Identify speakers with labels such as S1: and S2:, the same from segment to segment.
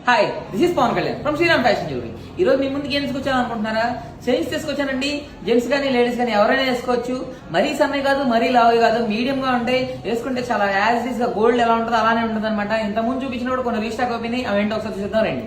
S1: Hi, this is Pawan Kalyan from Sriram fashion jewellery. ఈ రోజు మీ ముందుకి ఏం తీసుకొచ్చాను అనుకుంటున్నారా? చైన్స్ తీసుకొచ్చానండి. జెంట్స్ కానీ లేడీస్ కానీ ఎవరైనా వేసుకోవచ్చు. మరీ సన్నవి కాదు, మరీ లావు కాదు, మీడియం గా ఉంటాయి. వేసుకుంటే చాలా యాజ్ ఈజ్ గా గోల్డ్ ఎలా ఉంటుందో అలానే ఉంటుంది అనమాట. ఇంత ముందు చూపించినప్పుడు కొన్ని రీస్టాక్ అయిపోయినాయి. అవేంటో ఒకసారి చూద్దాం రండి.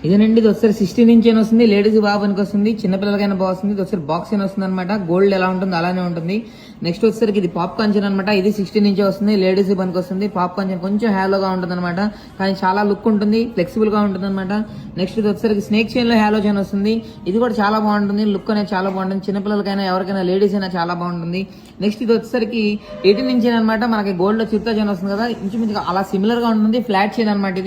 S1: ఇదేనండి, ఇది ఒకసారి 16 ఇంచ్ అని వస్తుంది. లేడీస్ బాబునికి వస్తుంది, చిన్నపిల్లలకైనా బాగుంది. ఇది ఒకసారి బాక్స్ అని వస్తుంది అనమాట. గోల్డ్ ఎలా ఉంటుంది అలానే ఉంటుంది. నెక్స్ట్ వచ్చేసరికి ఇది పాప్కార్న్ చైన్ అనమాట. ఇది 16 ఇంచ్ వస్తుంది. లేడీస్ పనికి వస్తుంది. పాప్కార్న్ చైన్ కొంచెం హ్యాలోగా ఉంటుంది అనమాట, కానీ చాలా లుక్ ఉంటుంది, ఫ్లెక్సిబుల్ గా ఉంటుంది అనమాట. నెక్స్ట్ ఇది వచ్చేసరికి స్నేక్ చైన్ లో హ్యాలో చైన్ వస్తుంది. ఇది కూడా చాలా బాగుంటుంది, లుక్ అనేది చాలా బాగుంటుంది. చిన్నపిల్లలకైనా ఎవరికైనా లేడీస్ అయినా చాలా బాగుంటుంది. నెక్స్ట్ ఇది వచ్చేసరికి 18 ఇంచ్ అనమాట. మనకి గోల్డ్ లో చిత్తా చైన్ వస్తుంది కదా, ఇంచుమించుగా అలా సిమిలర్ గా ఉంటుంది. ఫ్లాట్ చైన్ అనమాట.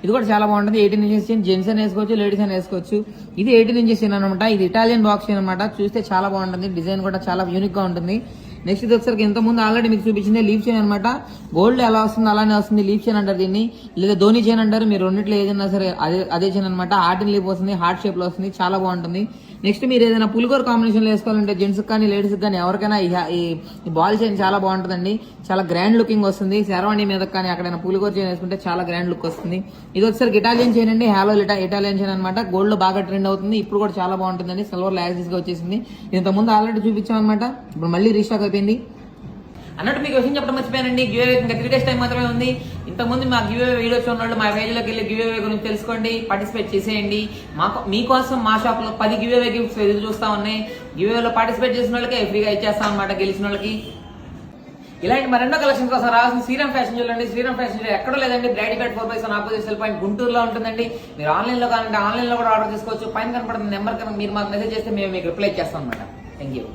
S1: ఇది కూడా చాలా బాగుంటుంది. 18 ఇంచెస్ చైన్, జెంట్స్ అని వేసుకోవచ్చు, లేడీస్ అని వేసుకోవచ్చు. ఇది 18 ఇంచెస్ చైన్ అనమాట. ఇది ఇటాలియన్ బాక్స్ చైన్ అనమాట. చూస్తే చాలా బాగుంటుంది, డిజైన్ కూడా చాలా యూనిక్ గా ఉంటుంది. నెక్స్ట్ ఇది వచ్చరికి ఇంత ముందు ఆల్రెడీ మీకు చూపించింది లీఫ్ చైన్ అనమాట. గోల్డ్ ఎలా వస్తుంది అలానే వస్తుంది. లీఫ్ చైన్ అంటారు దీన్ని, లేదా ధోని చైన్ అంటారు. మీరు రెండిట్లో ఏదైనా సరే అదే చైన్ అనమాట. హార్ట్ అండ్ లీఫ్ వస్తుంది, హార్ట్ షేప్ లో వస్తుంది, చాలా బాగుంటుంది. నెక్స్ట్ మీరు ఏదైనా పులిగోర కాంబినేషన్ లో వేసుకోవాలంటే జెంట్స్ కానీ లేడీస్ కానీ ఎవరికైనా ఈ బాల్ చైన్ చాలా బాగుంటుందండి. చాలా గ్రాండ్ లుకింగ్ వస్తుంది. శరవాణి మీద కానీ అక్కడైనా పులిగోర చైన్ వేసుకుంటే చాలా గ్రాండ్ లుక్ వస్తుంది. ఇది వచ్చేసరికి ఇటాలియన్ చైన్ అండి. హ్యాలో ఇటాలియన్ చైన్ అనమాట. గోల్డ్ లో బాగా ట్రెండ్ అవుతుంది. ఇప్పుడు కూడా చాలా బాగుంటుందండి. సిల్వర్ లాక్సీస్ గా వచ్చేసింది. ఇంత ముందు ఆల్రెడీ చూపించాం అనమాట. ఇప్పుడు మళ్ళీ రీస్టాక్ అయిపోయింది అన్నట్టు. మీకు విషయం చెప్పడం మర్చిపోయానండి. గివ్ ఇంకా 3 days టైం మాత్రమే ఉంది. ఇంతకుముందు మా గివ్ వీడియో చూడండి, మా పేజ్ లోకి వెళ్ళి గివ్ గురించి తెలుసుకోండి, పార్టిసిపేట్ చేసేయండి. మీకోసం మా షాప్ లో 10 గివ్ గిఫ్ట్స్ ఎదురు చూస్తా ఉన్నాయి. గివ్ లో పార్టిసిపేట్ చేసిన వాళ్ళకి ఫ్రీగా ఇచ్చేస్తాం అనమాట, గెలిచిన వాళ్ళకి. ఇలాంటి మరెన్నో కలెక్షన్ కోసం రావాల్సిన Sriram fashion jewellery. Sriram fashion jewellery ఎక్కడో లేదండి, బ్రైడీపేట్ 4/7 ఆపోజిట్ సెల్ పాయింట్ గుంటూరులో ఉంటుందండి. మీరు ఆన్లైన్ లో కావాలంటే ఆన్లైన్ లో కూడా ఆర్డర్ చేసుకోవచ్చు. పైన కనపడుతున్న నెంబర్ కనుక మీరు మాకు మెసేజ్ చేస్తే మేము మీకు రిప్లై చేస్తాం అనమాట. Thank you.